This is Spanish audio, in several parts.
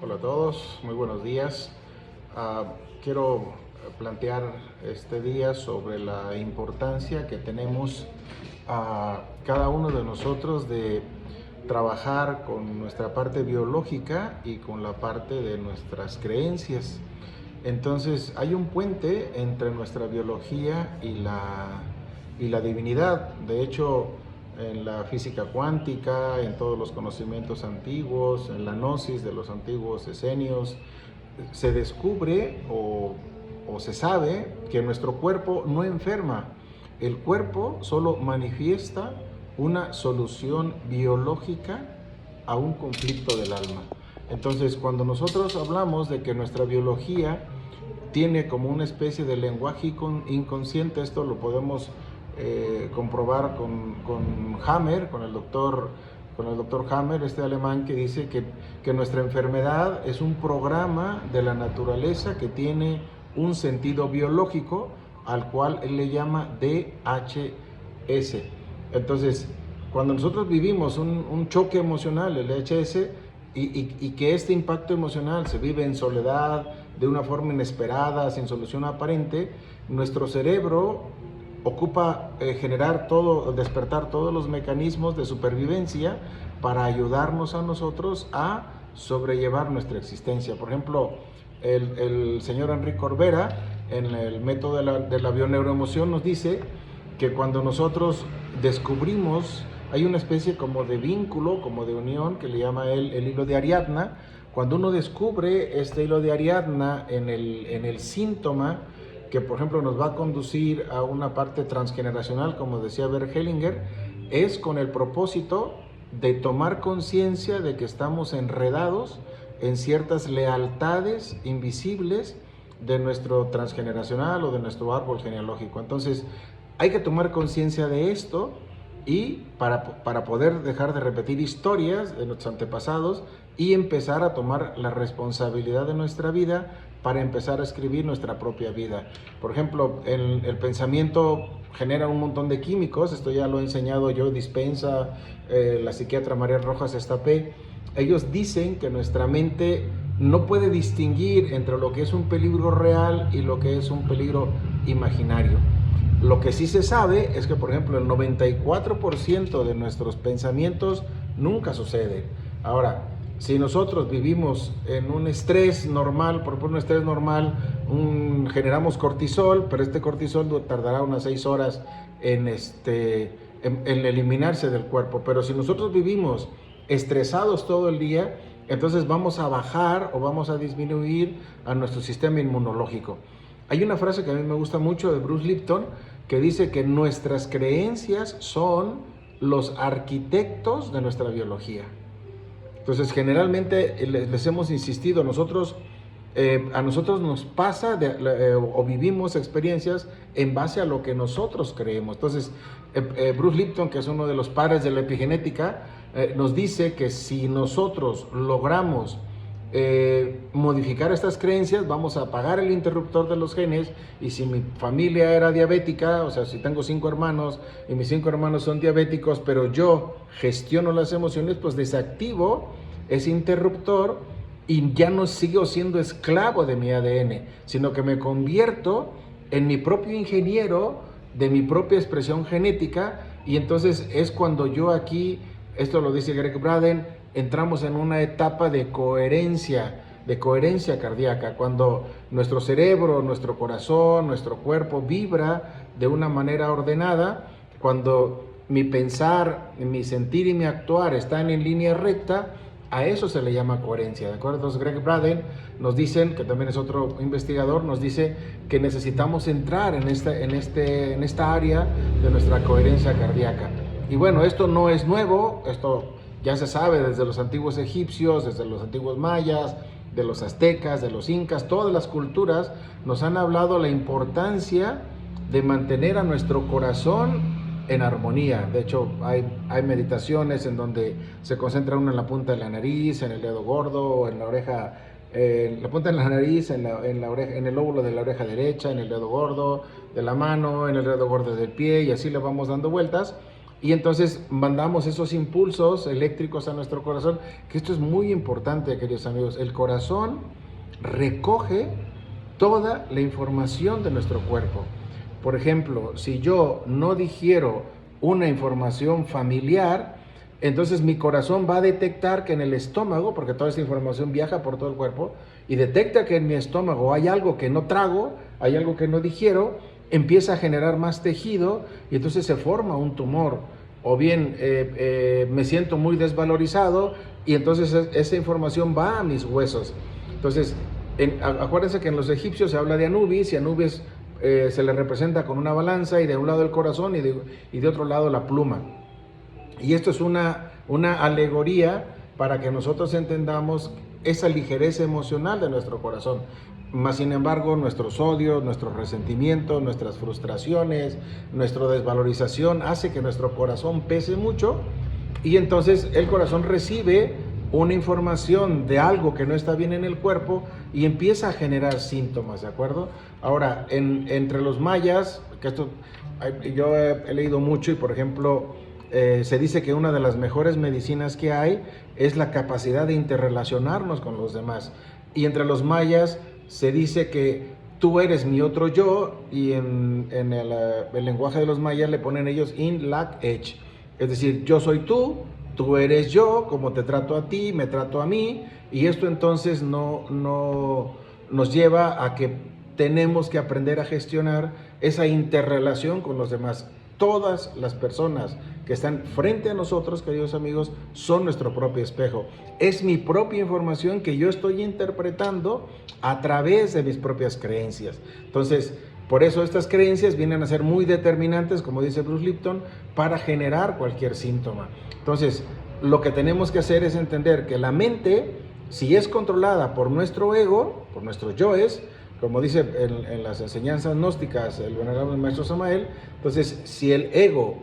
Hola a todos, muy buenos días. Quiero plantear este día sobre la importancia que tenemos cada uno de nosotros de trabajar con nuestra parte biológica y con la parte de nuestras creencias. Entonces hay un puente entre nuestra biología y la divinidad. De hecho, en la física cuántica, en todos los conocimientos antiguos, en la gnosis de los antiguos esenios, se descubre o se sabe que nuestro cuerpo no enferma. El cuerpo solo manifiesta una solución biológica a un conflicto del alma. Entonces, cuando nosotros hablamos de que nuestra biología tiene como una especie de lenguaje inconsciente, esto lo podemos comprobar con Hammer, con el doctor Hammer, este alemán, que dice que nuestra enfermedad es un programa de la naturaleza que tiene un sentido biológico al cual él le llama DHS. Entonces, cuando nosotros vivimos un choque emocional, el DHS, y que este impacto emocional se vive en soledad, de una forma inesperada, sin solución aparente, nuestro cerebro ocupa despertar todos los mecanismos de supervivencia para ayudarnos a nosotros a sobrellevar nuestra existencia. Por ejemplo, el señor Enrique Corbera, en el método de la bioneuroemoción, nos dice que cuando nosotros descubrimos, hay una especie como de vínculo, como de unión, que le llama él el hilo de Ariadna. Cuando uno descubre este hilo de Ariadna en el síntoma, que por ejemplo nos va a conducir a una parte transgeneracional, como decía Bert Hellinger, es con el propósito de tomar conciencia de que estamos enredados en ciertas lealtades invisibles de nuestro transgeneracional o de nuestro árbol genealógico. Entonces, hay que tomar conciencia de esto y para poder dejar de repetir historias de nuestros antepasados y empezar a tomar la responsabilidad de nuestra vida para empezar a escribir nuestra propia vida. Por ejemplo, el pensamiento genera un montón de químicos, esto ya lo he enseñado yo, Dispensa, la psiquiatra María Rojas Estapé. Ellos dicen que nuestra mente no puede distinguir entre lo que es un peligro real y lo que es un peligro imaginario. Lo que sí se sabe es que, por ejemplo, el 94% de nuestros pensamientos nunca suceden. Ahora, si nosotros vivimos en un estrés normal, por un estrés normal, generamos cortisol, pero este cortisol tardará unas 6 horas en eliminarse del cuerpo. Pero si nosotros vivimos estresados todo el día, entonces vamos a bajar o vamos a disminuir a nuestro sistema inmunológico. Hay una frase que a mí me gusta mucho de Bruce Lipton que dice que nuestras creencias son los arquitectos de nuestra biología. Entonces, generalmente les hemos insistido, a nosotros nos pasa o vivimos experiencias en base a lo que nosotros creemos. Entonces, Bruce Lipton, que es uno de los padres de la epigenética, nos dice que si nosotros logramos modificar estas creencias, vamos a apagar el interruptor de los genes. Y si mi familia era diabética, o sea, si tengo 5 hermanos y mis 5 hermanos son diabéticos, pero yo gestiono las emociones, pues desactivo ese interruptor y ya no sigo siendo esclavo de mi ADN, sino que me convierto en mi propio ingeniero de mi propia expresión genética. Y entonces es cuando yo aquí, esto lo dice Greg Braden, entramos en una etapa de coherencia cardíaca, cuando nuestro cerebro, nuestro corazón, nuestro cuerpo vibra de una manera ordenada, cuando mi pensar, mi sentir y mi actuar están en línea recta. A eso se le llama coherencia, ¿de acuerdo? Entonces Greg Braden nos dicen, que también es otro investigador, nos dice que necesitamos entrar en esta área de nuestra coherencia cardíaca. Y bueno, esto no es nuevo, esto ya se sabe desde los antiguos egipcios, desde los antiguos mayas, de los aztecas, de los incas. Todas las culturas nos han hablado la importancia de mantener a nuestro corazón en armonía. De hecho, hay meditaciones en donde se concentra uno en la punta de la nariz, en el dedo gordo, en la oreja, la punta de la nariz, en la oreja, en el lóbulo de la oreja derecha, en el dedo gordo de la mano, en el dedo gordo del pie, y así le vamos dando vueltas y entonces mandamos esos impulsos eléctricos a nuestro corazón, que esto es muy importante, queridos amigos. El corazón recoge toda la información de nuestro cuerpo. Por ejemplo, si yo no digiero una información familiar, entonces mi corazón va a detectar que en el estómago, porque toda esta información viaja por todo el cuerpo, y detecta que en mi estómago hay algo que no trago, hay algo que no digiero, empieza a generar más tejido y entonces se forma un tumor. O bien me siento muy desvalorizado y entonces esa información va a mis huesos. Entonces, acuérdense que en los egipcios se habla de Anubis, y Anubis se le representa con una balanza, y de un lado el corazón y de otro lado la pluma. Y esto es una alegoría para que nosotros entendamos esa ligereza emocional de nuestro corazón. Mas sin embargo, nuestros odios, nuestros resentimientos, nuestras frustraciones, nuestra desvalorización hace que nuestro corazón pese mucho, y entonces el corazón recibe una información de algo que no está bien en el cuerpo y empieza a generar síntomas, ¿de acuerdo? Ahora, entre los mayas, que esto yo he leído mucho, y por ejemplo, se dice que una de las mejores medicinas que hay es la capacidad de interrelacionarnos con los demás. Y entre los mayas se dice que tú eres mi otro yo, y en el lenguaje de los mayas le ponen ellos in lac ech. Es decir, yo soy tú eres yo, como te trato a ti, me trato a mí, y esto entonces no nos lleva a que tenemos que aprender a gestionar esa interrelación con los demás. Todas las personas que están frente a nosotros, queridos amigos, son nuestro propio espejo. Es mi propia información que yo estoy interpretando a través de mis propias creencias. Entonces, por eso estas creencias vienen a ser muy determinantes, como dice Bruce Lipton, para generar cualquier síntoma. Entonces, lo que tenemos que hacer es entender que la mente, si es controlada por nuestro ego, por nuestros yoes, como dice en las enseñanzas gnósticas el venerable maestro Samael, entonces si el ego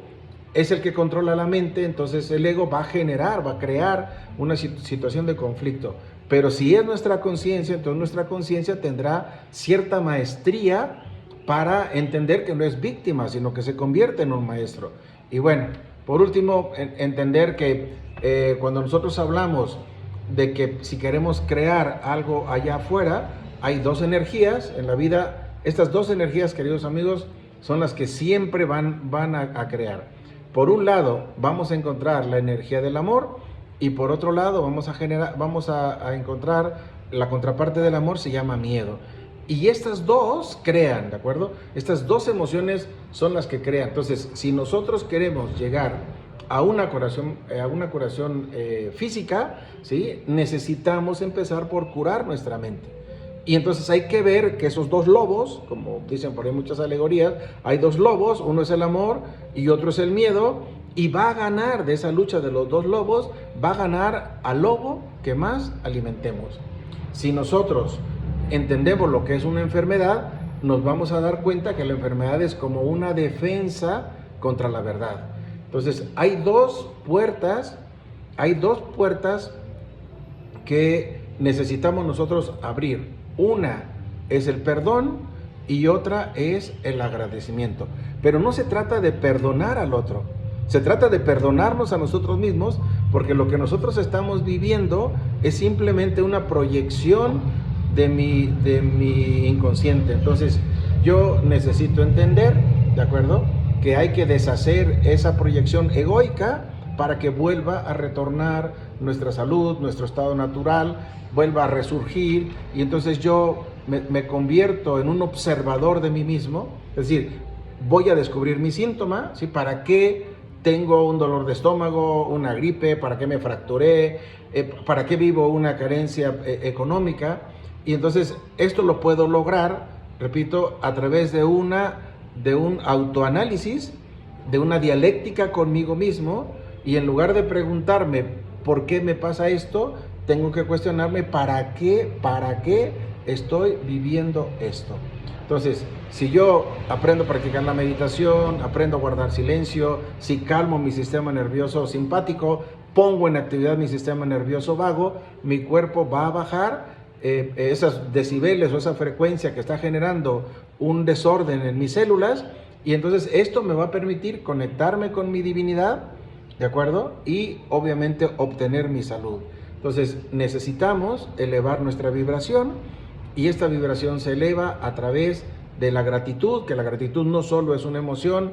es el que controla la mente, entonces el ego va a crear una situación de conflicto. Pero si es nuestra conciencia, entonces nuestra conciencia tendrá cierta maestría para entender que no es víctima, sino que se convierte en un maestro. Y bueno, por último, entender que cuando nosotros hablamos de que si queremos crear algo allá afuera, hay dos energías en la vida. Estas dos energías, queridos amigos, son las que siempre van a crear. Por un lado, vamos a encontrar la energía del amor, y por otro lado, vamos a encontrar la contraparte del amor, se llama miedo. Y estas dos crean, ¿de acuerdo? Estas dos emociones son las que crean. Entonces, si nosotros queremos llegar a una curación física, ¿sí?, necesitamos empezar por curar nuestra mente. Y entonces hay que ver que esos dos lobos, como dicen por ahí muchas alegorías, hay dos lobos, uno es el amor y otro es el miedo, y va a ganar de esa lucha de los dos lobos, va a ganar al lobo que más alimentemos. Si nosotros entendemos lo que es una enfermedad, nos vamos a dar cuenta que la enfermedad es como una defensa contra la verdad. Entonces hay dos puertas que necesitamos nosotros abrir. Una es el perdón y otra es el agradecimiento. Pero no se trata de perdonar al otro, se trata de perdonarnos a nosotros mismos, porque lo que nosotros estamos viviendo es simplemente una proyección de mi inconsciente. Entonces yo necesito entender, ¿de acuerdo?, que hay que deshacer esa proyección egoica para que vuelva a retornar nuestra salud, nuestro estado natural, vuelva a resurgir, y entonces yo me convierto en un observador de mí mismo. Es decir, voy a descubrir mi síntoma, ¿sí? ¿Para qué tengo un dolor de estómago, una gripe? ¿Para qué me fracturé? ¿Para qué vivo una carencia económica? Y entonces esto lo puedo lograr, repito, a través de un autoanálisis, de una dialéctica conmigo mismo, y en lugar de preguntarme ¿por qué me pasa esto?, tengo que cuestionarme ¿para qué estoy viviendo esto? Entonces, si yo aprendo a practicar la meditación, aprendo a guardar silencio, si calmo mi sistema nervioso simpático, pongo en actividad mi sistema nervioso vago, mi cuerpo va a bajar esos decibeles o esa frecuencia que está generando un desorden en mis células, Y entonces esto me va a permitir conectarme con mi divinidad, ¿de acuerdo? Y obviamente obtener mi salud. Entonces necesitamos elevar nuestra vibración y esta vibración se eleva a través de la gratitud, que la gratitud no solo es una emoción,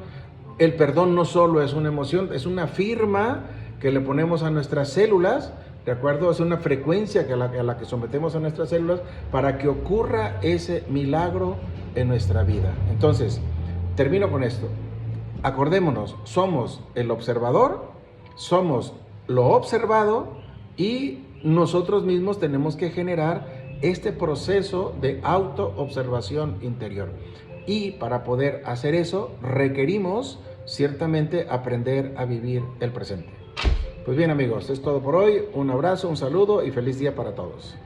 el perdón no solo es una emoción, es una firma que le ponemos a nuestras células, ¿de acuerdo? Es una frecuencia a la que sometemos a nuestras células para que ocurra ese milagro en nuestra vida. Entonces, termino con esto. Acordémonos, somos el observador, somos lo observado y nosotros mismos tenemos que generar este proceso de autoobservación interior. Y para poder hacer eso requerimos ciertamente aprender a vivir el presente. Pues bien amigos, es todo por hoy. Un abrazo, un saludo y feliz día para todos.